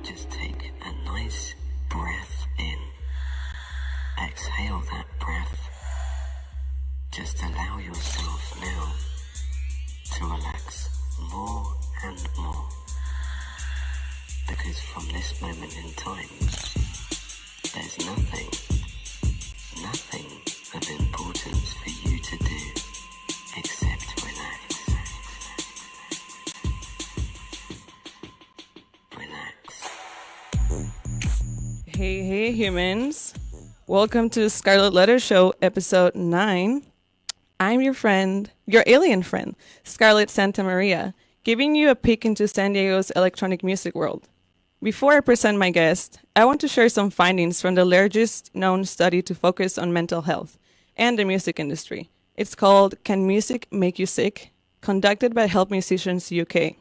Just take a nice breath in. Exhale that breath. Just allow yourself now to relax more and more. Because from this moment in time, there's nothing of importance for you to do except relax. Relax. Hey humans. Welcome to Scarlett Letter Show episode 9. I'm your friend, your alien friend, Scarlett Santa Maria, giving you a peek into San Diego's electronic music world. Before I present my guest, I want to share some findings from the largest known study to focus on mental health and the music industry. It's called Can Music Make You Sick? Conducted by Help Musicians UK.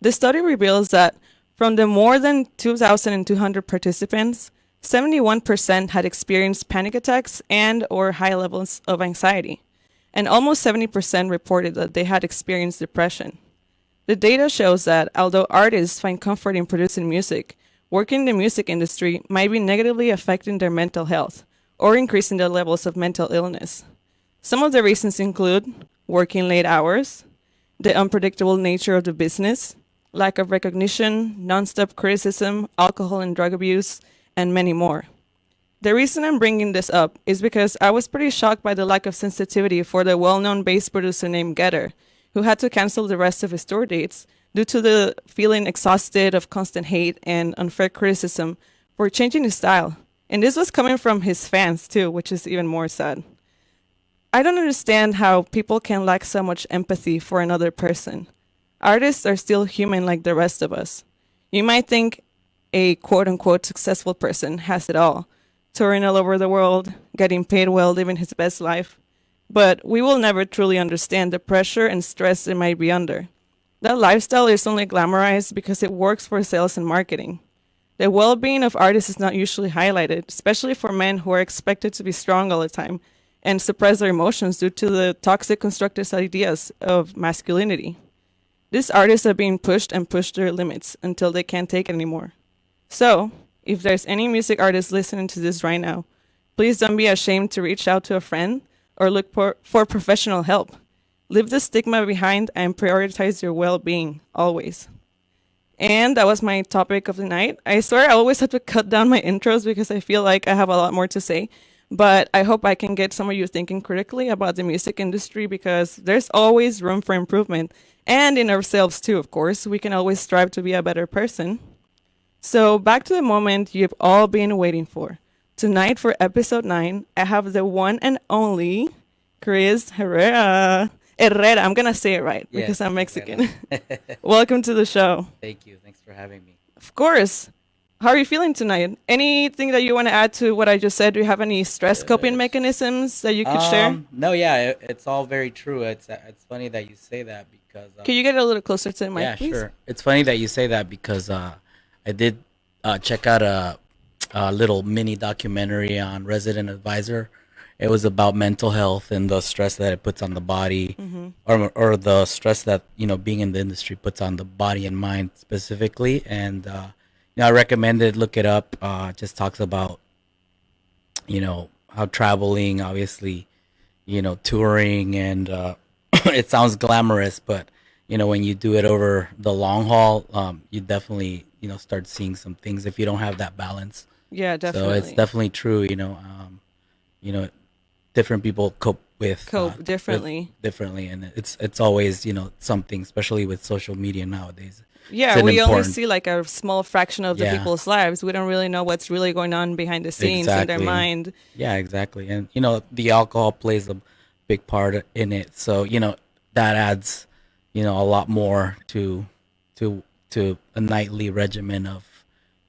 The study reveals that from the more than 2,200 participants, 71% had experienced panic attacks and or high levels of anxiety, and almost 70% reported that they had experienced depression. The data shows that although artists find comfort in producing music, working in the music industry might be negatively affecting their mental health or increasing their levels of mental illness. Some of the reasons include working late hours, the unpredictable nature of the business, lack of recognition, nonstop criticism, alcohol and drug abuse, and many more. The reason I'm bringing this up is because I was pretty shocked by the lack of sensitivity for the well-known bass producer named Getter, who had to cancel the rest of his tour dates due to the feeling exhausted of constant hate and unfair criticism for changing his style. And this was coming from his fans too, which is even more sad. I don't understand how people can lack so much empathy for another person. Artists are still human like the rest of us. You might think a quote-unquote successful person has it all, touring all over the world, getting paid well, living his best life. But we will never truly understand the pressure and stress they might be under. That lifestyle is only glamorized because it works for sales and marketing. The well-being of artists is not usually highlighted, especially for men who are expected to be strong all the time and suppress their emotions due to the toxic constructed ideas of masculinity. These artists are being pushed and pushed their limits until they can't take it anymore. So, if there's any music artists listening to this right now, please don't be ashamed to reach out to a friend or look for professional help. Leave the stigma behind and prioritize your well-being, always. And that was my topic of the night. I swear I always have to cut down my intros because I feel like I have a lot more to say. But I hope I can get some of you thinking critically about the music industry because there's always room for improvement. And in ourselves too, of course. We can always strive to be a better person. So back to the moment you've all been waiting for. Tonight for episode 9, I have the one and only Cris Herrera. I'm going to say it right because I'm Mexican. Welcome to the show. Thank you. Thanks for having me. Of course. How are you feeling tonight? Anything that you want to add to what I just said? Do you have any stress coping mechanisms that you could share? No, yeah, it's all very true. It's funny that you say that because... Can you get a little closer to the mic, yeah, please? sure. It's funny that you say that because I did check out a little mini documentary on Resident Advisor. It was about mental health and the stress that it puts on the body, or the stress that being in the industry puts on the body and mind specifically. And I recommend it. Look it up. Just talks about how traveling, obviously, touring, and it sounds glamorous, but when you do it over the long haul, you definitely start seeing some things if you don't have that balance. Yeah, definitely. So it's definitely true. Different people cope differently. Differently, and it's always something, especially with social media nowadays. Yeah, we only see like a small fraction of the people's lives. We don't really know what's really going on behind the scenes in their mind. Yeah, exactly. And the alcohol plays a big part in it. So that adds a lot more to a nightly regimen of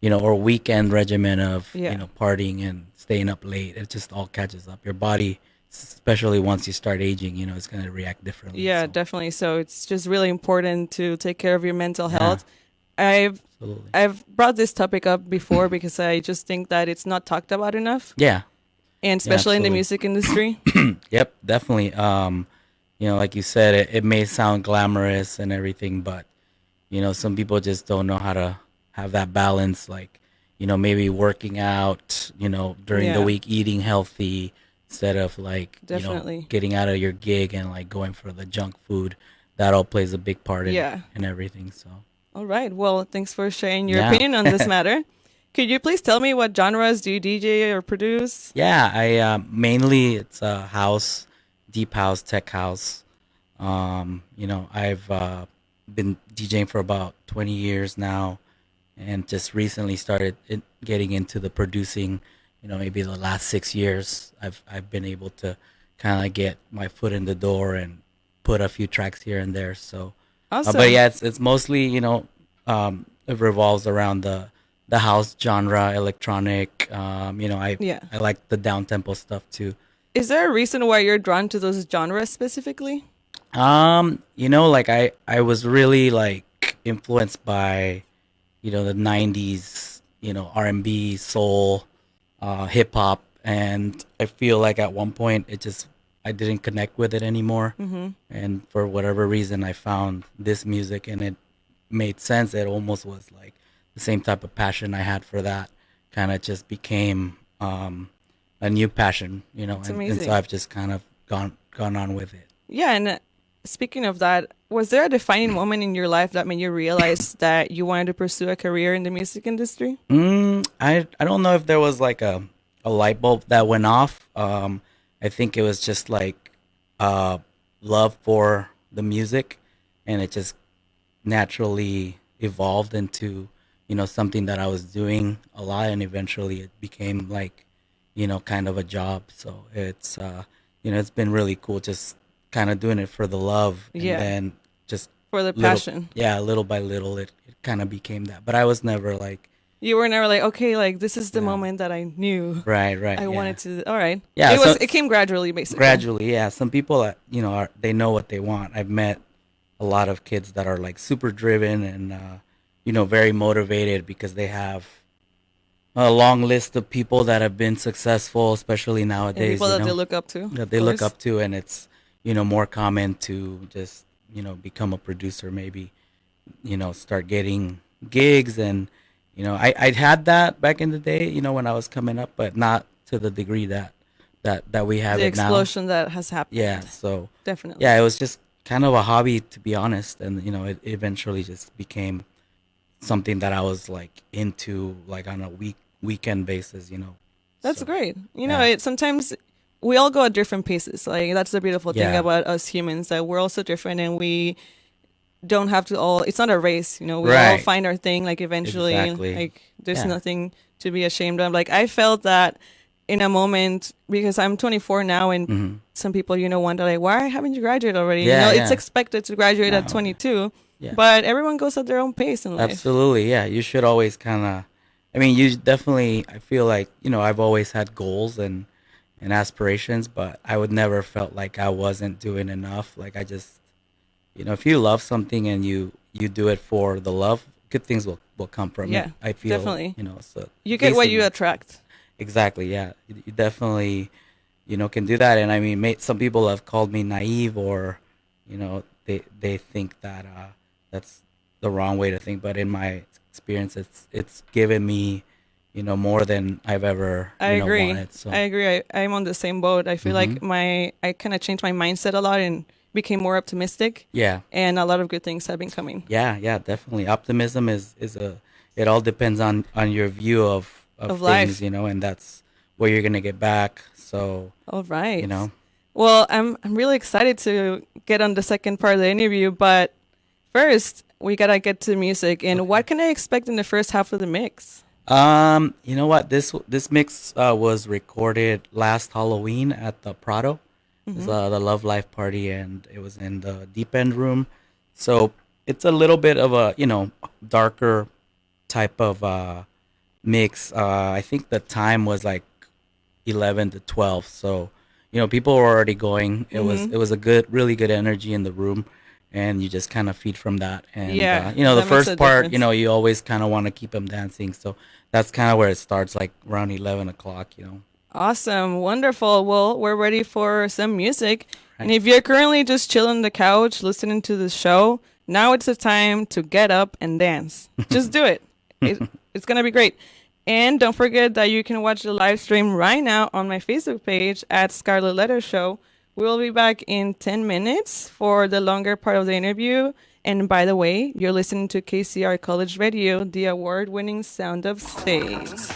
or weekend regimen of partying and staying up late. It just all catches up. Your body, especially once you start aging, it's going to react differently. Yeah, definitely. So it's just really important to take care of your mental health. I've brought this topic up before because I just think that it's not talked about enough. Yeah. And especially in the music industry. Yep, definitely. Like you said, it may sound glamorous and everything, but some people just don't know how to have that balance, like, maybe working out, during the Yeah. week, eating healthy instead of like, Definitely. getting out of your gig and like going for the junk food. That all plays a big part Yeah. in everything. So, All right. Well, thanks for sharing your yeah. opinion on this matter. Could you please tell me what genres do you DJ or produce? Yeah, I mainly it's house, deep house, tech house. I've been DJing for about 20 years now, and just recently started getting into the producing. Maybe the last 6 years, I've been able to kind of get my foot in the door and put a few tracks here and there. So, but Awesome. yeah, it's mostly it revolves around the house genre, electronic. Yeah. I like the down tempo stuff too. Is there a reason why you're drawn to those genres specifically? Like I was really like influenced by, the 90s, R&B, soul, hip hop, and I feel like at one point I didn't connect with it anymore. Mm-hmm. And for whatever reason I found this music and it made sense. It almost was like the same type of passion I had for that kind of just became a new passion, It's and so amazing. I've just kind of gone on with it. Yeah, and speaking of that, was there a defining moment in your life that made you realize that you wanted to pursue a career in the music industry? I don't know if there was like a light bulb that went off. I think it was just like uh, love for the music, and it just naturally evolved into something that I was doing a lot, and eventually it became like kind of a job. So it's been really cool just kind of doing it for the love, and Yeah, then just for the little passion. yeah, little by little it kind of became that. But I was never like You were never like, okay, like this is the no. moment that I knew Right, I yeah. wanted to. All right, Yeah, so it came gradually, basically. gradually, yeah. Some people that they know what they want. I've met a lot of kids that are like super driven and very motivated because they have a long list of people that have been successful, especially And nowadays, people that they look up to, that of they look course. up to, and it's more common to just become a producer, maybe start getting gigs. And I'd had that back in the day, when I was coming up, but not to the degree that we have The it now. explosion that has Yeah, happened, so definitely. yeah, it was just kind of a hobby, to be honest, and it eventually just became something that I was like into like on a weekend basis. That's So great. yeah, It sometimes we all go at different paces. Like that's the beautiful thing yeah, about us humans that we're all so different and we don't have to all it's not a race, we all right, find our thing like eventually exactly, like there's yeah, nothing to be ashamed of. Like I felt that in a moment because I'm 24 now and hmm, some people wonder like why haven't you graduated already? yeah, It's yeah, expected to graduate at no, 22, yeah. but everyone goes at their own pace in life. Absolutely, yeah. You should always kind of. I mean, you definitely. I feel like I've always had goals and aspirations, but I would never felt like I wasn't doing enough. Like I just, if you love something and you do it for the love, good things will come from it. Yeah, I feel, definitely. so at You get least what in you my attract. exactly, yeah. You definitely, can do that. And I mean, some people have called me naive, or they think that that's the wrong way to think. But in my experience, it's given me, more than I've ever, I agree. wanted. I So, agree. I'm on the same boat. I feel hmm, like I kind of changed my mindset a lot and became more optimistic, yeah, and a lot of good things have been coming yeah, definitely. Optimism is a. It all depends on your view of of things, life. and that's where you're gonna get back. So, All you right. know. Well, I'm really excited to get on the second part of the interview, but first we gotta get to music. And Okay. what can I expect in the first half of the mix? You know what? This mix was recorded last Halloween at the Prado. It's Hmm. the Love Life party, and it was in the Deep End room. So it's a little bit of a darker type of mix. I think the time was like 11 to 12. So people were already going. It Hmm. was a really good energy in the room, and you just kind of feed from that. And Yeah, the that makes a first part, difference. you always kind of want to keep them dancing. So that's kind of where it starts, like around 11 o'clock. Awesome, wonderful. Well, we're ready for some music. And Right. if you're currently just chilling on the couch listening to the show, now it's the time to get up and dance. Just do it. It's gonna be great. And don't forget that you can watch the live stream right now on my Facebook page at Scarlett Letter Show. We'll be back in 10 minutes for the longer part of the interview. And by the way, you're listening to KCR College Radio, the award-winning sound of states.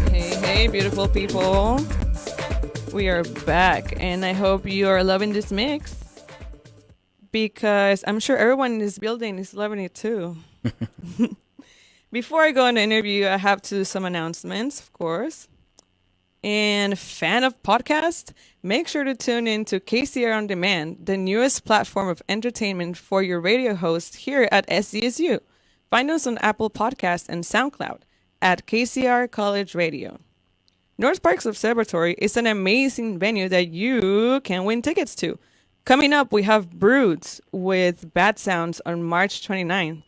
Hey, hey, beautiful people. We are back, and I hope you are loving this mix because I'm sure everyone in this building is loving it too. Before I go on the interview, I have to do some announcements, of course. And fan of podcast, make sure to tune in to KCR On Demand, the newest platform of entertainment for your radio host here at SDSU. Find us on Apple Podcasts and SoundCloud at KCR College Radio. North Parks Observatory is an amazing venue that you can win tickets to. Coming up, we have Broods with Bad Sounds on March 29th.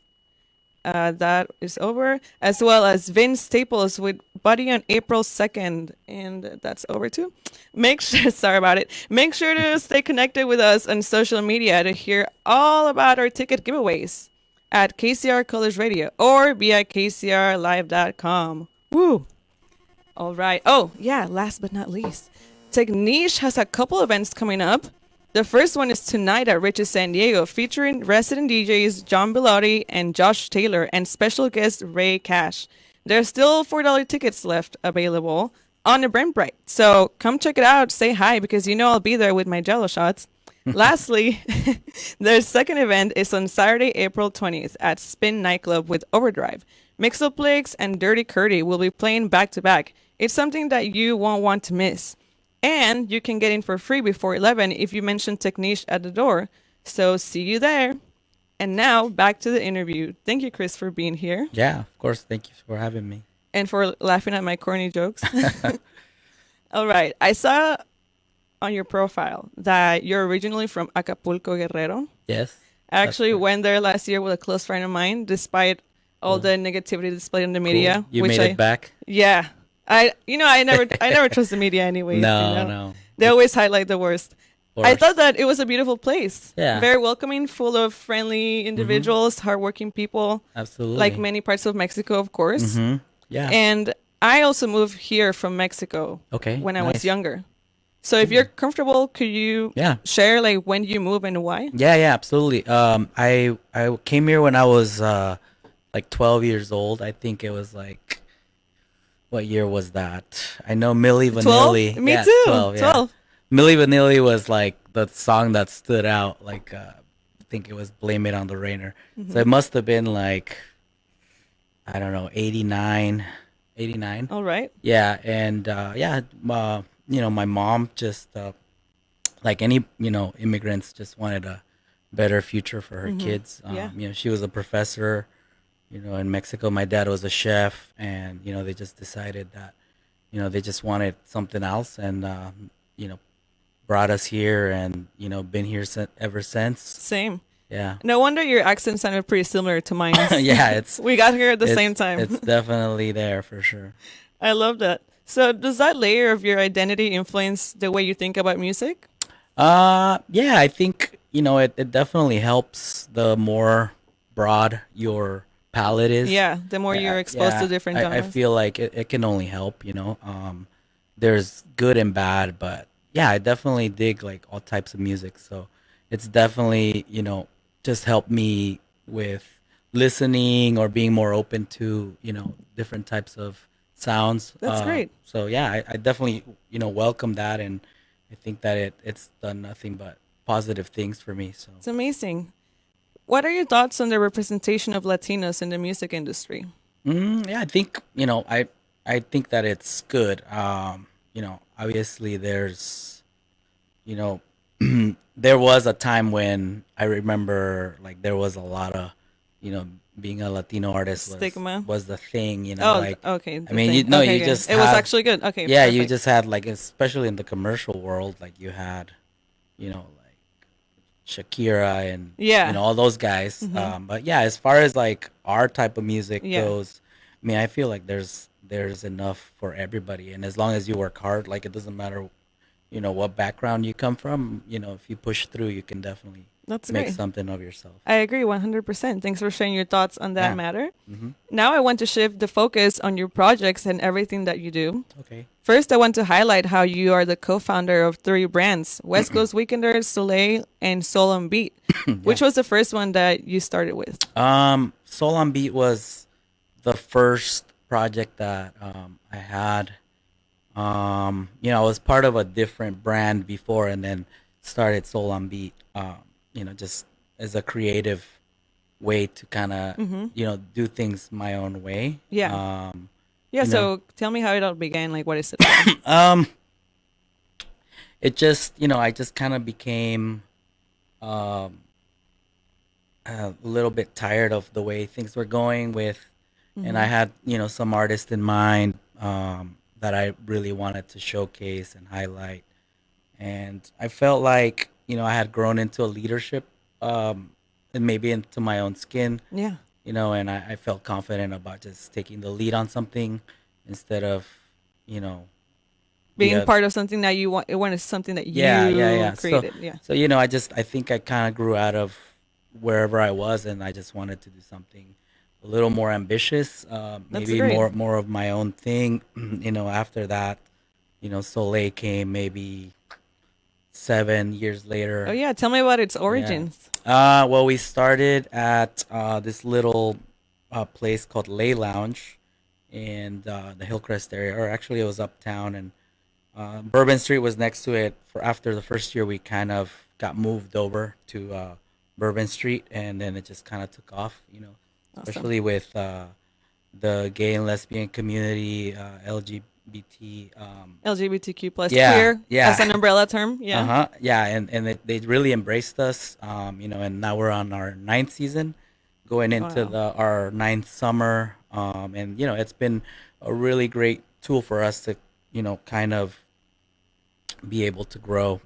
That is over, as well as Vince Staples with Buddy on April 2nd, and that's over too. Sorry about it. Make sure to stay connected with us on social media to hear all about our ticket giveaways at KCR College Radio or via kcrlive.com. Woo! All right. Oh, yeah, last but not least, Techniche has a couple events coming up. The first one is tonight at Rich's San Diego, featuring resident DJs John Bilotti and Josh Taylor and special guest Ray Cash. There's still $4 tickets left available on Eventbrite. So come check it out. Say hi because you know I'll be there with my Jello shots. Lastly, their second event is on Saturday, April 20th at Spin Nightclub with Overdrive. Mixoplex and Dirty Curdy will be playing back-to-back. It's something that you won't want to miss. And you can get in for free before 11 if you mention Techniche at the door. So see you there. And now back to the interview. Thank you, Cris, for being here. Yeah, of course. Thank you for having me. And for laughing at my corny jokes. All right. I saw on your profile that you're originally from Acapulco, Guerrero. Yes. I actually went there last year with a close friend of mine, despite all the negativity displayed in the media. Cool. You made it back? Yeah. I never trust the media anyways. No. They always highlight the worst. I thought that it was a beautiful place. Yeah. Very welcoming, full of friendly individuals, hardworking people. Absolutely. Like many parts of Mexico, of course. Mm-hmm. Yeah. And I also moved here from Mexico when I was younger. So if you're comfortable, could you share like when you move and why? Yeah, absolutely. I came here when I was like 12 years old. I think it was like, what year was that? I know Milli Vanilli. 12? Me too. 12. 12. Milli Vanilli was like the song that stood out. Like I think it was "Blame It on the Rainer." Mm-hmm. So it must have been like, I don't know, 89. All right. Yeah, and my mom just like any immigrants just wanted a better future for her kids. She was a professor. In Mexico, my dad was a chef, and, they just decided that, they just wanted something else and, brought us here and, been here ever since. Same. Yeah. No wonder your accent sounded pretty similar to mine. Yeah, we got here at the same time. It's definitely there for sure. I love that. So does that layer of your identity influence the way you think about music? Yeah, I think, it definitely helps the more broad your palette is. Yeah, the more you're exposed to different genres. I feel like it can only help, there's good and bad, but yeah, I definitely dig like all types of music. So it's definitely, just helped me with listening or being more open to, different types of sounds. That's great. So yeah, I definitely, welcome that. And I think that it's done nothing but positive things for me. So it's amazing. What are your thoughts on the representation of Latinos in the music industry? Yeah, I think, I think that it's good. Obviously there's, there was a time when I remember like there was a lot of, being a Latino artist stigma was the thing, okay. I mean, you just it was actually good. Okay. Yeah, perfect. you just had like, especially in the commercial world, like you had, like Shakira and all those guys. But yeah, as far as like our type of music goes, I mean, I feel like there's enough for everybody, and as long as you work hard, like it doesn't matter, what background you come from, if you push through, you can definitely That's make great. something of yourself. I agree 100%. Thanks for sharing your thoughts on that Yeah. matter. Hmm. Now I want to shift the focus on your projects and everything that you do. Okay. First, I want to highlight how you are the co-founder of three brands, West Coast Weekenders, Souleil, and Soul on Beat. Yeah. Which was the first one that you started with? Soul on Beat was the first project that I had. I was part of a different brand before, and then started Soul on Beat. Just as a creative way to kind of Mm-hmm. do things my own way. Yeah. Yeah, You know, so tell me how it all began. Like, what is it about? um, it just I just kind of became um a little bit tired of the way things were going with, and I Mm-hmm. had some artist in mind that I really wanted to showcase and highlight, and I felt like I had grown into a leadership, and maybe into my own skin, Yeah. and I felt confident about just taking the lead on something instead of you know the Being part of something that you want, it was something that yeah, yeah, you yeah. So, created. Yeah. so I think I kind of grew out of wherever I was, and I just wanted to do something a little more ambitious, That's maybe great. more of my own thing. After that, Soleil came maybe 7 years Oh, later. yeah. Tell me about its Yeah. origins. Well, we started at this little place called Lay Lounge in the Hillcrest area, or actually it was uptown, and Bourbon Street was next to it. For after the first year, we kind of got moved over to Bourbon Street, and then it just kind of took off. Awesome. Especially with the gay and lesbian community, LGBT. LGBTQ plus Yeah, queer as yeah, an umbrella term. uh Yeah. huh, yeah, and they really embraced us. And now we're on our ninth season, going into Wow. our ninth summer. And it's been a really great tool for us to kind of be able to grow,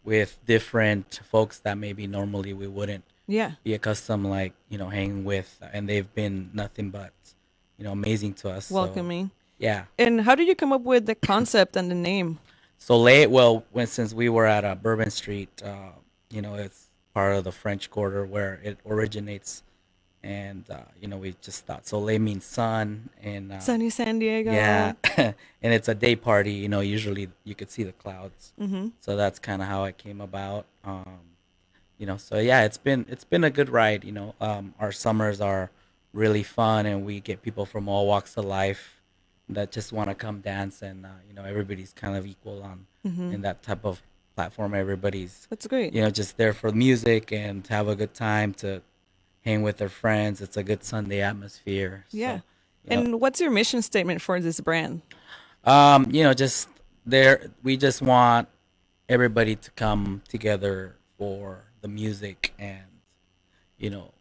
with different folks that maybe normally we wouldn't Yeah. be accustomed, like hanging with, and they've been nothing but amazing to us. So Welcoming. yeah. And how did you come up with the concept and the name? So late, well, since we were at Bourbon Street, it's part of the French Quarter where it originates, and we just thought Soleil means sun, and Sunny San yeah, Diego. and it's a day party. Usually you could see the clouds, Mm-hmm. so that's kind of how it came about. So yeah, it's been a good ride. Our summers are really fun, and we get people from all walks of life that just want to come dance, and everybody's kind of equal on Mm-hmm. in that type of platform. Everybody's That's great. just there for music and to have a good time, to hang with their friends. It's a good Sunday atmosphere. Yeah. So you know, And what's your mission statement for this brand? just there, we just want everybody to come together for the music, and you know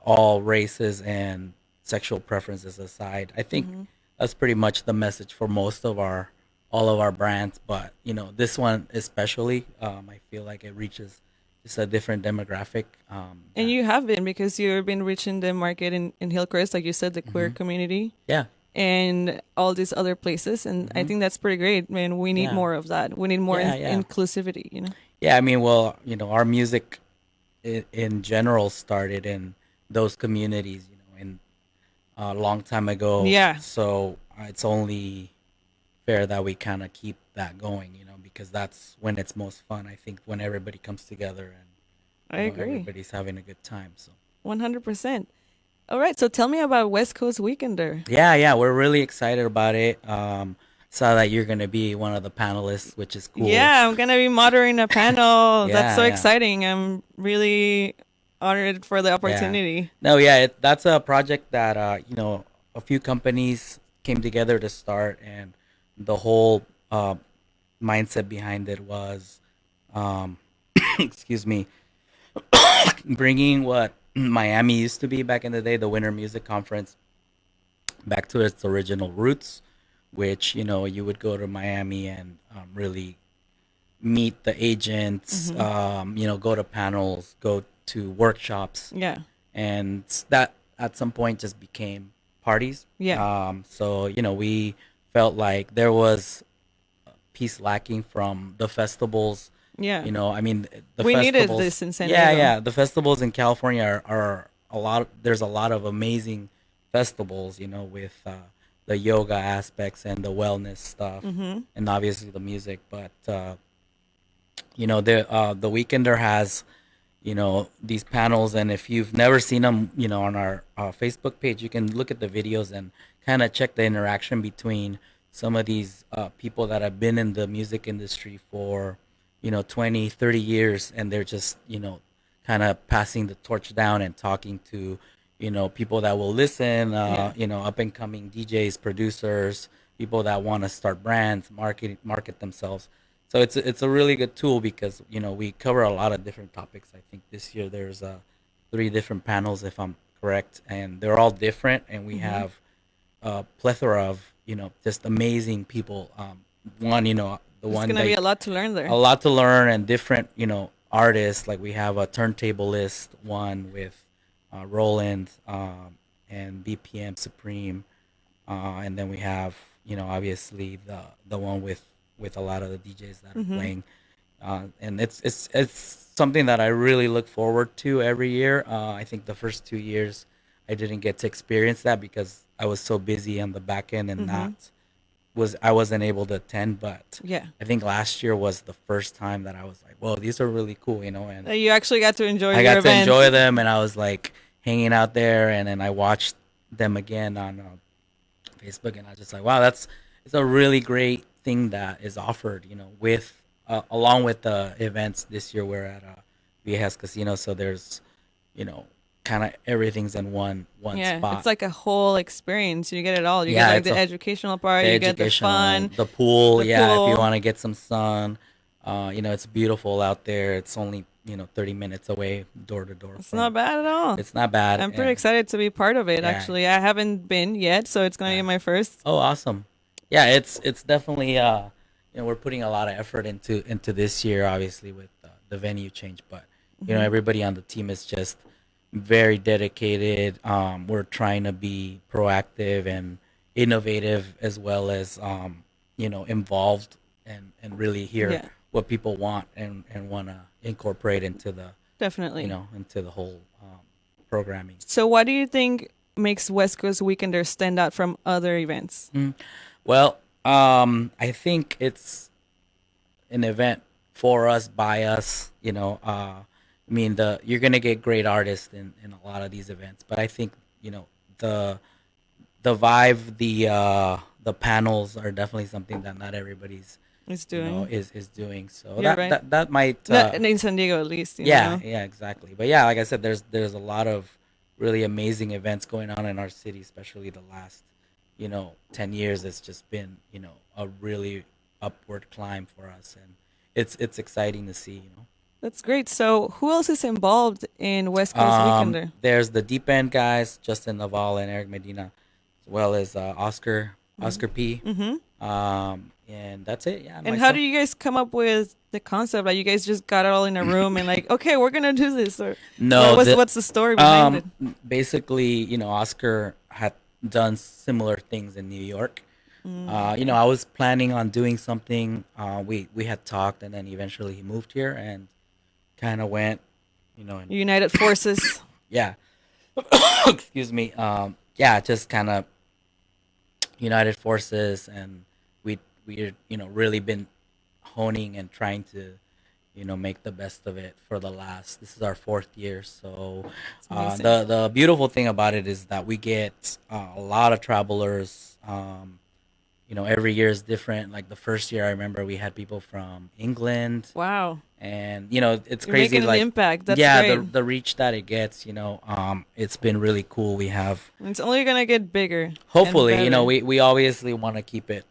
all races and sexual preferences aside. I think Mm-hmm. that's pretty much the message for most of our all of our brands, but this one especially, I feel like it reaches just a different demographic. And you have been because you've been reaching the market in Hillcrest, like you said, the queer Hmm. community Yeah. and all these other places. And I Hmm. think that's pretty great, man. We need Yeah. more of that. We need more Yeah. Yeah. inclusivity, you know? Yeah. I mean, well, our music in general started in those communities, in a long time ago. Yeah, So it's only fair that we kind of keep that going, because that's when it's most fun. I think when everybody comes together and I agree. everybody's having a good time. So 100%. All right. So tell me about West Coast Weekender. yeah, yeah, we're really excited about it. Saw that you're gonna be one of the panelists, which is cool. Yeah, I'm going to be moderating a panel. That's Yeah, so yeah, exciting. I'm really honored for the yeah. opportunity. No, yeah, that's a project that a few companies came together to start, and the whole mindset behind it was, um, excuse me, bringing what Miami used to be back in the day, the Winter Music Conference, back to its original roots, which you would go to Miami and really meet the agents, Hmm. go to panels, go to workshops, Yeah. and that at some point just became parties. Yeah. So we felt like there was a piece lacking from the festivals Yeah. I mean, the We needed festivals. this in San Yeah, Diego. yeah. The festivals in California are a lot. There's a lot of amazing festivals. With the yoga aspects and the wellness stuff, Mm-hmm. and obviously the music. But the Weekender has these panels, and if you've never seen them, on our Facebook page, you can look at the videos and kind of check the interaction between some of these people that have been in the music industry for 20, 30 years, and they're just kind of passing the torch down and talking to people that will listen, Yeah. up and coming DJs, producers, people that want to start brands, market themselves. So it's a really good tool because we cover a lot of different topics. I think this year there's 3 different panels, if I'm correct, and they're all different, and we Mm-hmm. have a plethora of just amazing people. One, the It's one gonna be that a lot to learn there. a lot to learn, and different artists. Like we have a turntablist one with Roland, and BPM Supreme, and then we have obviously the one with a lot of the DJs that are Mm-hmm. playing, and it's something that I really look forward to every year. I think the first 2 years I didn't get to experience that because I was so busy on the back end and Mm-hmm. not was I wasn't able to attend. But Yeah. I think last year was the first time that I was like, "Whoa, these are really cool," and You actually got to enjoy I your got to event. enjoy them, and I was like hanging out there, and then I watched them again on Facebook, and I was just like, wow, it's a really great thing that is offered, with along with the events this year. We're at Viejas Casino, so there's, you know, kind of everything's in one Yeah, it's spot. like a whole experience. You get it all. You get Yeah, like it's the educational part, the you get the educational, fun, the pool. the Yeah, if you pool. want to get some sun, it's beautiful out there. It's only 30 minutes away, door to door It's not from. bad at all. It's not bad, I'm pretty and excited to be part of it, yeah, actually. I haven't been yet, so it's going to yeah. be my first. Oh, awesome. Yeah, it's definitely we're putting a lot of effort into this year, obviously with the venue change, but Hmm. everybody on the team is just very dedicated. We're trying to be proactive and innovative, as well as involved, and really hear Yeah, what people want and want to incorporate into the definitely. into the whole programming. So, what do you think makes West Coast Weekender stand out from other events? Mm. Well, I think it's an event for us, by us. I mean, the you're gonna get great artists in a lot of these events, but I think the the vibe, the panels are definitely something that not everybody's It's doing. is doing. So You're that right. that might Not in San Diego, at least, you yeah, know? yeah, exactly. But yeah, like I said, there's a lot of really amazing events going on in our city, especially the last 10 years. It's just been a really upward climb for us, and it's exciting to see. That's great. So, who else is involved in West Coast Weekender? There's the deep end guys, Justin Naval and Eric Medina, as well as Oscar P. Mm-hmm. And that's it. Yeah, And how myself. do you guys come up with the concept? Like, you guys just got it all in a room and like, okay, we're gonna do this, or No, what's the story behind it? basically, Oscar had done similar things in New York. Okay. I was planning on doing something. We had talked, and then eventually he moved here and kind of went, and United Forces. yeah, excuse me. Yeah, just kind of united forces, and we really been honing and trying to make the best of it for the last. This is our 4th year, so It's amazing. the beautiful thing about it is that we get a lot of travelers. Every year is different. Like the first year, I remember we had people from England, Wow, and it's you're crazy. making an Like, impact. That's yeah, great. the reach that it gets. It's been really cool. We have, It's only gonna get bigger and hopefully, better. we obviously want to keep it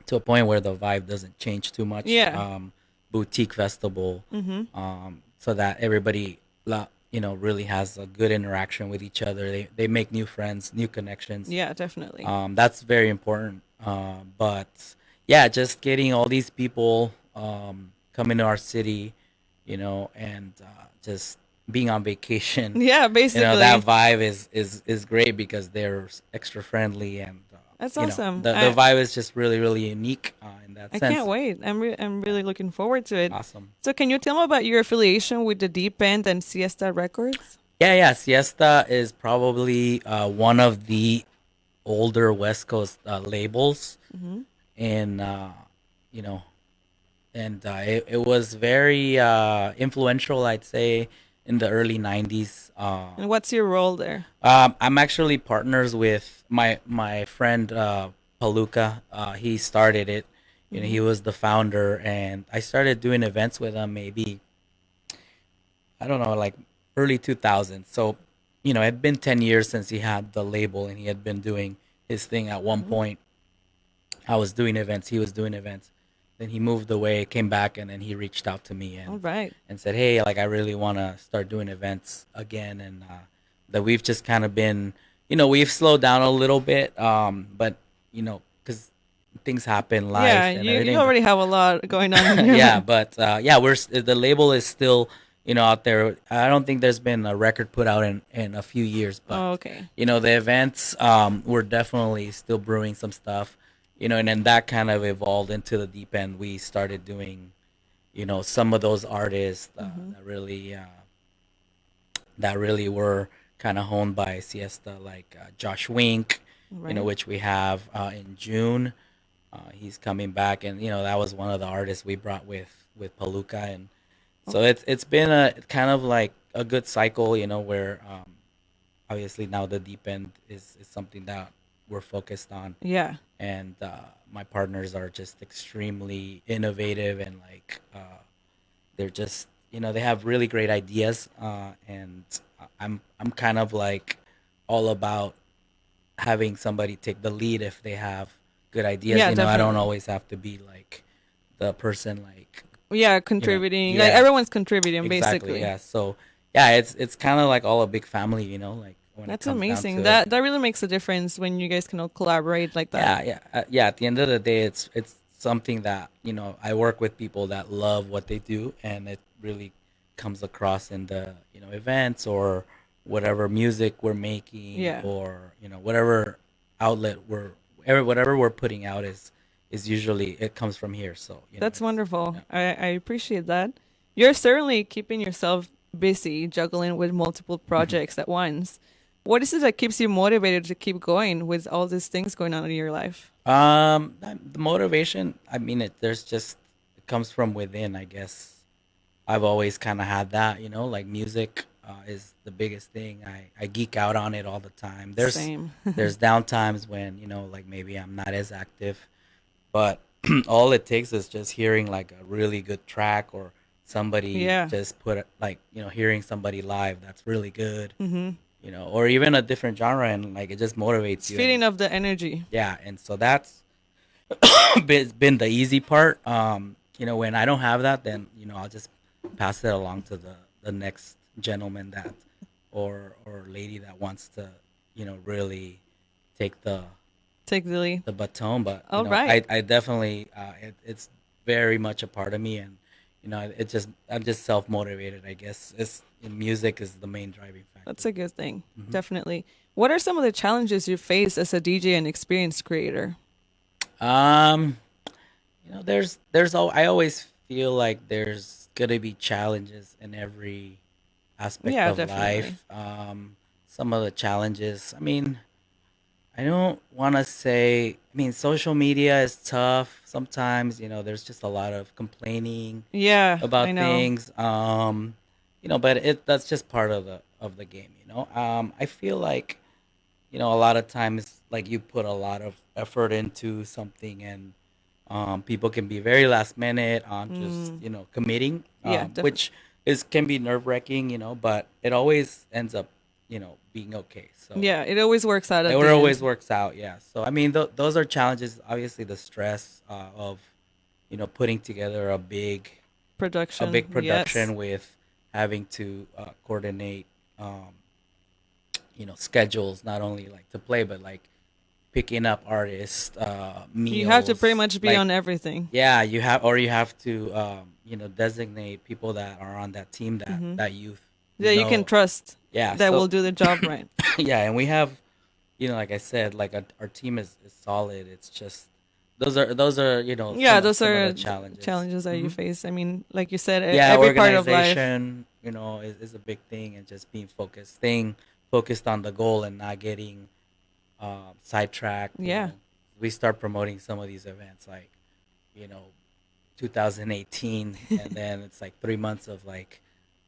to a point where the vibe doesn't change too much. Yeah. Boutique festival, Mm-hmm. so that everybody, really has a good interaction with each other. They make new friends, new connections. Yeah, definitely. That's very important. But yeah, just getting all these people coming to our city, and just being on vacation. Yeah, basically. That vibe is great because they're extra friendly, and That's you know, awesome. the vibe is just really really unique in that I sense. can't wait. I'm really looking forward to it. Awesome. So can you tell me about your affiliation with the Deep End and Siesta Records? Yeah, yeah. Siesta is probably one of the older West Coast labels, Hmm. and you know, and it was very influential, I'd say, in the early '90s. And what's your role there? I'm actually partners with my friend Paluca. He started it. You know, Hmm. he was the founder, and I started doing events with him. Maybe I don't know, like early 2000s. So, you know, it had been 10 years since he had the label, and he had been doing his thing. At one Hmm. point, I was doing events. He was doing events. Then he moved away, came back, and then he reached out to me All and right. said, "Hey, like I really want to start doing events again." And that we've just kind of been, you know, we've slowed down a little bit, but you know, because things happen, Yeah, life and you everything. already have a lot going on in your Yeah, life. but yeah, the label is still, you know, out there. I don't think there's been a record put out in a few years, but Oh, okay. you know, the events we're definitely still brewing some stuff, you know, and then that kind of evolved into the deep end. We started doing, you know, some of those artists Hmm. that really were kind of honed by Siesta, like Josh Wink, you know, Right. which we have in June. He's coming back, and you know that was one of the artists we brought with Paluca, and Oh, so it's been a kind of like a good cycle, you know, where obviously now the deep end is something that we're focused on, yeah. and my partners are just extremely innovative and like they're just, you know, they have really great ideas, and I'm kind of like all about having somebody take the lead if they have good ideas. Yeah, You know, I don't definitely. always have to be like the person like, Yeah, you know, contributing. Like yeah, everyone's contributing exactly, basically. yeah. So yeah, it's kind of like all a big family, you know, like when it That's comes down amazing. to it. That really makes a difference when you guys can all collaborate like that. Yeah, yeah, yeah. At the end of the day, it's something that, you know, I work with people that love what they do, and it really comes across in the, you know, events or whatever music we're making, Yeah. or you know whatever outlet whatever we're putting out is usually it comes from here. So you know That's it's wonderful. yeah. I appreciate that. You're certainly keeping yourself busy juggling with multiple projects at once. What is it that keeps you motivated to keep going with all these things going on in your life? The motivation. I mean, there's just it comes from within. I guess I've always kind of had that, you know, like music is the biggest thing. I geek out on it all the time. Same. There's down times when, you know, like maybe I'm not as active, but all it takes is just hearing like a really good track, or somebody Yeah. just like, you know, hearing somebody live that's really good, Hmm. you know, or even a different genre, and like it just motivates It's you. And feeding off the energy. yeah, and so that's been the easy part. You know, when I don't have that, then you know I'll just pass it along to the next gentleman that or lady that wants to, you know, really take Take the lead. the baton. But you All know, right. I definitely it's very much a part of me, and you know, it just I'm just self motivated. I guess it's music is the main driving factor. That's a good thing. Hmm. Definitely. What are some of the challenges you face as a DJ and experienced creator? Um, you know, I always feel like there's gonna be challenges in every aspect Yeah, of definitely. life. Some of the challenges. I mean, I don't want to say. I mean, social media is tough sometimes. You know, there's just a lot of complaining Yeah, I about know. things. You know, but that's just part of the game. You know, I feel like, you know, a lot of times like you put a lot of effort into something, and people can be very last minute on just, Mm, you know, committing, yeah, definitely. which is can be nerve wracking, you know, but it always ends up, you know, being okay. So Yeah, it always works out it at the always end. works out. Yeah. So I mean, those are challenges. Obviously, the stress of, you know, putting together a Production, big yes. production with having to coordinate, um, you know, schedules, not only like to play, but like picking up artists, You have to pretty meals, much be like on everything. yeah, you have, or you have to, you know, designate people that are on that team Hmm. that you That you can know. trust Yeah, that so will do the job right. yeah, and we have like I said, like our team is solid. It's just those are Yeah, those some of are the challenges. challenges that you Hmm. face. I mean, like you said, Yeah, every part of life. organization, is a big thing, and just being focused, staying focused on the goal, and not getting sidetracked. Yeah, We start promoting some of these events like, you know 2018, and then it's like 3 months of like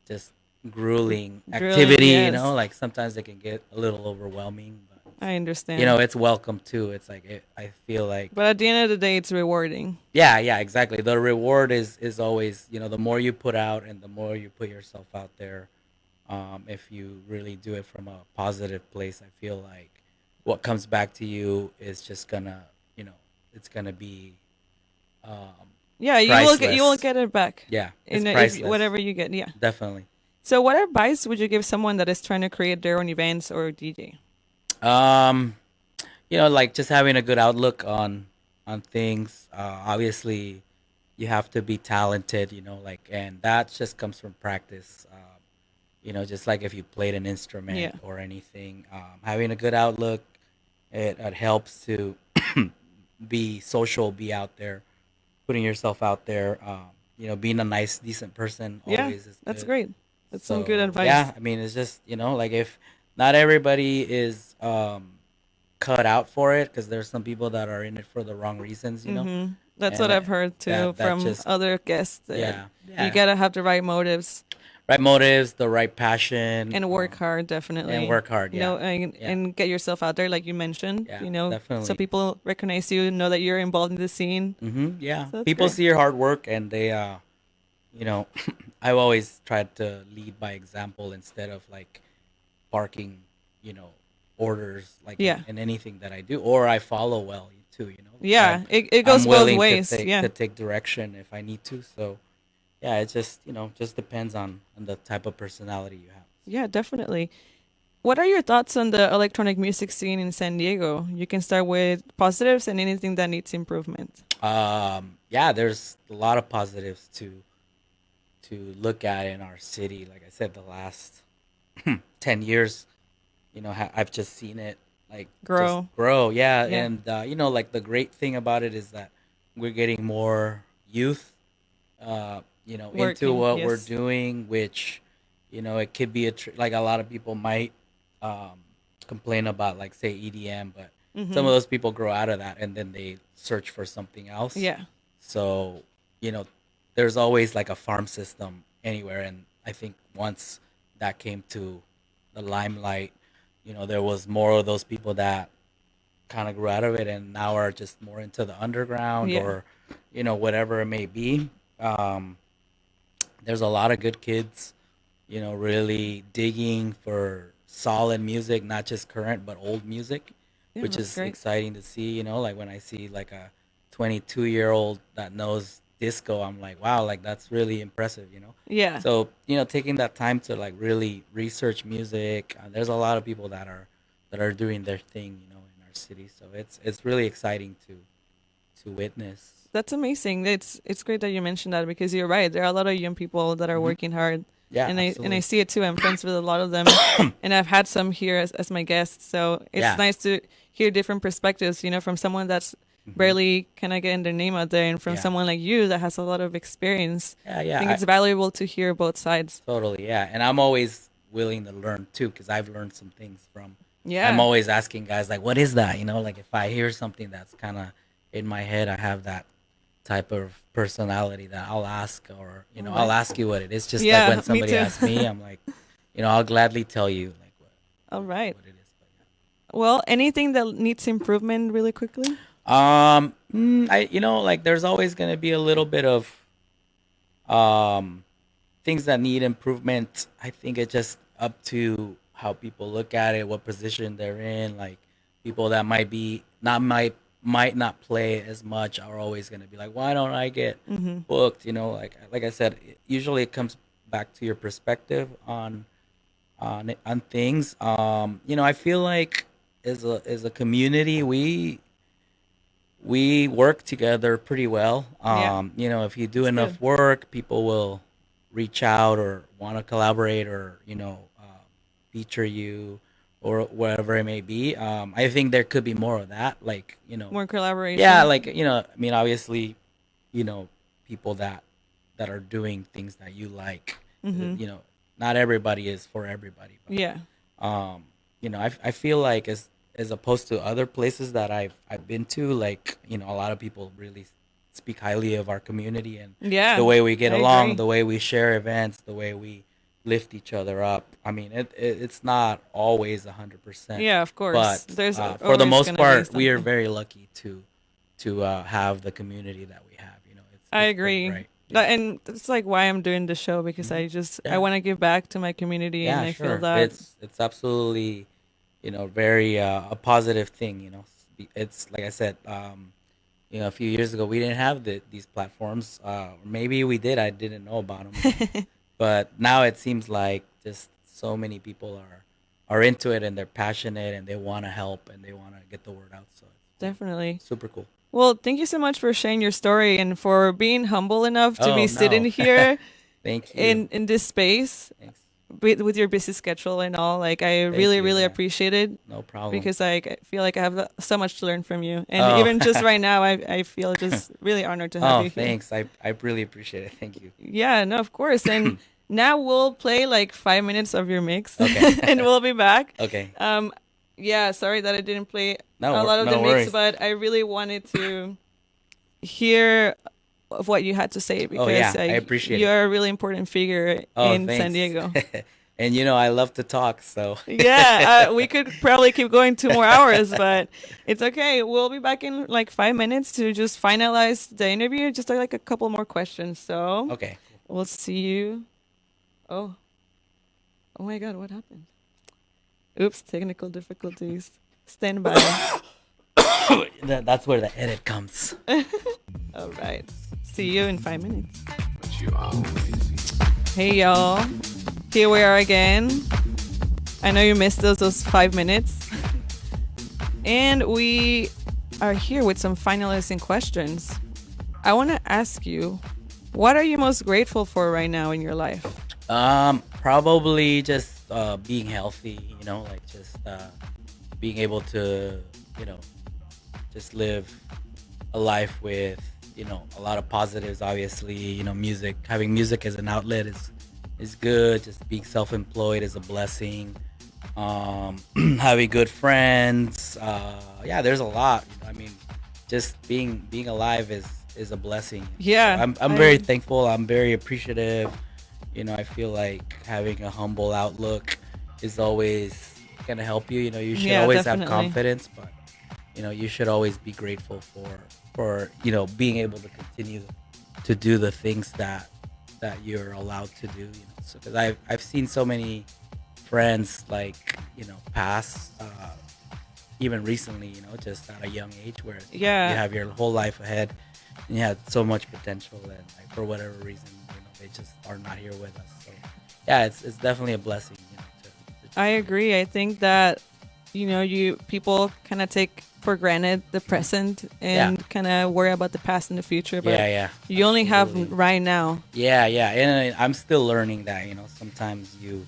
just grueling drilling. activity. Yes, Like sometimes it can get a little overwhelming, but I understand. it's welcome too. It's like I feel like, But at the end of the day, it's rewarding. yeah, yeah, exactly. The reward is always, the more you put out and the more you put yourself out there. If you really do it from a positive place, I feel like what comes back to you is just gonna, it's gonna be um, Yeah, you will priceless. get it back Yeah, it's in if priceless. whatever you get. Yeah. Definitely. So, what advice would you give someone that is trying to create their own events or DJ? Um, like just having a good outlook on things. Obviously, you have to be talented. Like, and that just comes from practice. Just like if you played an instrument Yeah. or anything, having a good outlook, it helps to be social, be out there, putting yourself out there. Being a nice, decent person Yeah, always is that's good. great. That's some good So yeah, advice. I mean, it's just, like if not everybody is cut out for it, because there's some people that are in it for the wrong reasons, That's and what I've heard too that from just, other guests. That yeah, you yeah, gotta have the right motives right motives, the right passion, and work hard, and definitely. work hard. Yeah, yeah, And get yourself out there, like you mentioned. yeah, So definitely. people recognize you, know that you're involved in the scene. Yeah, So that's people great. see your hard work, and they you know I've always tried to lead by example instead of like barking, you know orders, like Yeah, in anything that I do, or I follow well too, because yeah. It I'm goes both willing to ways. take Yeah, direction if I need to. So yeah, it just, just depends on the type of personality you have. yeah, definitely. What are your thoughts on the electronic music scene in San Diego? You can start with positives and anything that needs improvement. Yeah, there's a lot of positives to look at in our city. Like I said, the last 10 years, I've just seen it like just Grow. grow. Yeah, Yeah, and like the great thing about it is that we're getting more youth, into working. what we're Yes. doing, which, it could be like a lot of people might um, complain about, like, say, EDM, but some Mm-hmm. of those people grow out of that and then they search for something else. Yeah. So, there's always like a farm system anywhere. And I think once that came to the limelight, there was more of those people that kind of grew out of it and now are just more into the underground, Yeah. or, whatever it may be. Um, there's a lot of good kids, really digging for solid music, not just current, but old music, Yeah, which that's is great. exciting to see. Like when I see like a 22-year-old that knows disco, I'm like, wow, like that's really impressive. Yeah. So, taking that time to like really research music, there's a lot of people that are doing their thing, in our city. So it's really exciting to witness. That's amazing. It's great that you mentioned that because you're right. There are a lot of young people that are Hmm. working hard, Yeah, and I absolutely. see it too. I'm friends with a lot of them, and I've had some here as my guests. So it's Yeah. nice to hear different perspectives. From someone that's Hmm. barely kind of getting their name out there, and from Yeah. someone like you that has a lot of experience. Yeah, I think yeah. it's valuable to hear both sides. Totally, yeah. And I'm always willing to learn too, because I've learned some things from. I'm Yeah. always asking guys like, "What is that?" Like if I hear something that's kind of in my head, I have that type of personality that I'll ask, or All I'll right. ask you what it is. Just like Yeah, when me somebody too. asks me, I'm like, I'll gladly tell you like All right. what it is. But Well, anything that needs improvement really quickly? yeah. I like there's always gonna be a little bit of um things that need improvement. I think it's just up to how people look at it, what position they're in. Like people that might not play as much are always going to be like, why don't I get Mm-hmm. booked? Like I said, usually it comes back to your perspective on things. I feel like as a community, we work together pretty well. Yeah, If you do that's enough good. work, people will reach out or want to collaborate, or feature you, or wherever it may be. I think there could be more of that, like More collaboration. yeah, like I mean, obviously, you know, people that are doing things that you like. Mm-hmm. Not everybody is for everybody. Yeah. Um, I feel like as opposed to other places that I've been to, like a lot of people really speak highly of our community and Yeah. the way we get I along, agree. the way we share events, the way we lift each other up. I mean, it's not always 100%, Yeah, of course. but There's for the always most gonna be part, we are something. very lucky to have the community that we have. I It's great, agree. right? Yeah. And that's like why I'm doing the show because Hmm. I Yeah. want to give back to my community and Yeah, I feel sure. that It's absolutely, very a positive thing. It's like I said, a few years ago we didn't have these platforms. Maybe we did. I didn't know about them, but now it seems like just so many people are into it and they're passionate and they want to help and they want to get the word out. So definitely. it's super cool. Well, thank you so much for sharing your story and for being humble enough to Oh be sitting no, here thank you. in this space Thanks. with your busy schedule and all. Like I Thank really you. really Yeah, appreciate it no problem. because like, I feel like I have so much to learn from you. And Oh, even just right now I feel just really honored to have oh, you here. thanks. I really appreciate it. Thank you. Yeah, no, of course. And now we'll play like 5 minutes of your mix Okay. and we'll be back. Okay. Yeah, sorry that I didn't play No, a lot of the no mix, worries. but I really wanted to hear of what you had to say Oh because yeah, I appreciate it. you're a really important figure Oh, in San thanks. Diego. And I love to talk, so Yeah, we could probably keep going 2 more hours, but it's okay. We'll be back in like 5 minutes to just finalize the interview. Just like a couple more questions. So okay. we'll see you. Oh, oh my God, what happened? Oops, technical difficulties. Stand by. That's where the edit comes. All right. See you in 5 minutes. But you always Hey, y'all. Here we are again. I know you missed those 5 minutes. And we are here with some finalizing questions. I want to ask you, what are you most grateful for right now in your life? Probably just being healthy. Like just being able to, just live a life with, a lot of positives. Obviously, having music as an outlet is good. Just being self-employed is a blessing. Having good friends. Yeah, there's a lot. I mean, just being alive is a blessing. Yeah, So I'm very thankful. I'm very appreciative. I feel like having a humble outlook is always gonna help you. You should Yeah, always have definitely. confidence, but you should always be grateful for being able to continue to do the things that you're allowed to do. So because I've seen so many friends like pass even recently, just at a young age where Yeah. you have your whole life ahead and you had so much potential and like for whatever reason they just are not here with us. So yeah, it's definitely a blessing. I agree. I think that you people kind of take for granted the present and kind of worry about the past and the future, but Yeah, you only have absolutely. right now. Yeah, and I'm still learning that. Sometimes you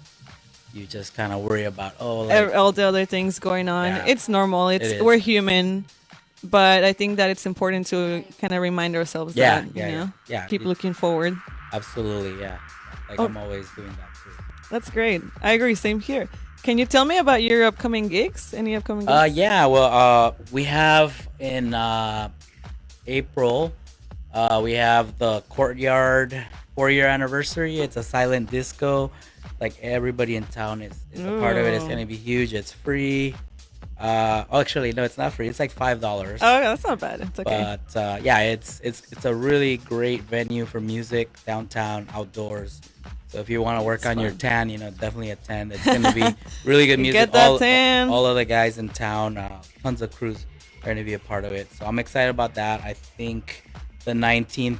just kind of worry about All the other things going on. Yeah. It's normal. It is. We're human, but I think that it's important to kind of remind ourselves Yeah, that yeah. keep looking forward. Absolutely, yeah. Like Oh. I'm always doing that too. That's great. I agree. Same here. Can you tell me about your upcoming gigs? Any upcoming gigs? Yeah. Well, we have in April. We have the Courtyard 4-year anniversary. It's a silent disco. Like everybody in town is a part of it. It's Ooh. gonna be huge. It's free. Actually, no, it's not free. It's like $5. Oh, that's not bad. It's okay. But yeah, it's a really great venue for music downtown, outdoors. So if you want to work on your fun. tan, definitely attend. It's gonna be really good You music. get that tan. All of the guys in town, tons of crews are gonna be a part of it. So I'm excited about that. I think the 19th,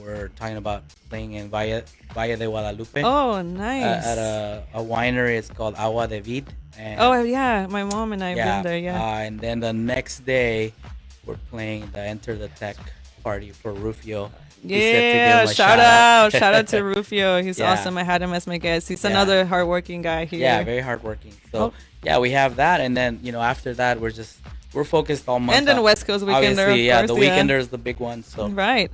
we're talking about playing in Valle de Guadalupe Oh, nice. at a winery. It's called Agua de Vid. And Oh, yeah. My mom and I have been there. Yeah. and then the next day, we're playing the Enter the Tech party for Rufio. He said to give Yeah, him a shout out. Shout out to Rufio. He's Yeah. awesome. I had him as my guest. He's Yeah. another hardworking guy here. Yeah, very hardworking. So Oh. yeah, we have that, and then after that we're focused all month. And then on- West Coast Weekender, Obviously, of yeah, course, the Weekender is the big one. So Right.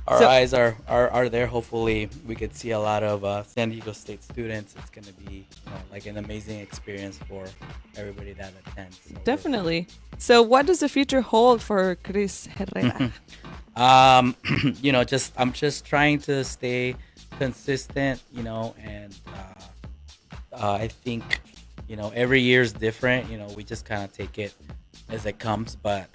our So- eyes are there. Hopefully, we could see a lot of San Diego State students. It's gonna be like an amazing experience for everybody that attends. So we're- Definitely. So what does the future hold for Cris Herrera? I'm just trying to stay consistent, and I think every year is different. We just kind of take it as it comes, but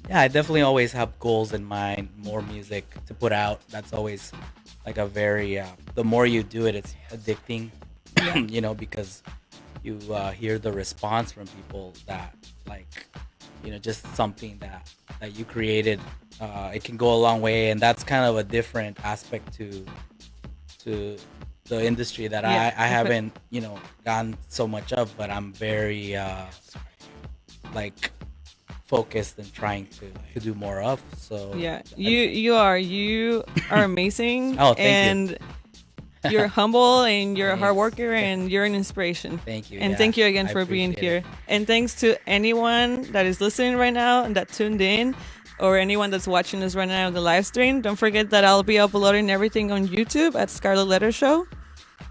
yeah, I definitely always have goals in mind, more music to put out. That's always like a very the more you do it, it's addicting. Because you hear the response from people that like just something that you created. It can go a long way, and that's kind of a different aspect to the industry that Yeah, I haven't gotten so much of, but I'm very like focused and trying to do more of. So Yeah, you are amazing. Oh, thank you. and you're humble and you're a hard worker and you're an inspiration. Thank you. And Yeah, thank you again I for being appreciate here. it. And thanks to anyone that is listening right now and that tuned in, or anyone that's watching us right now on the live stream. Don't forget that I'll be uploading everything on YouTube at Scarlett Letter Show.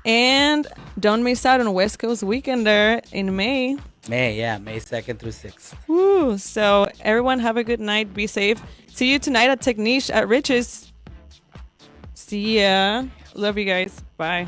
And don't miss out on West Coast Weekender in May. May 2nd through 6th. Woo. So everyone have a good night. Be safe. See you tonight at Techniche at Rich's. See ya. Love you guys. Bye.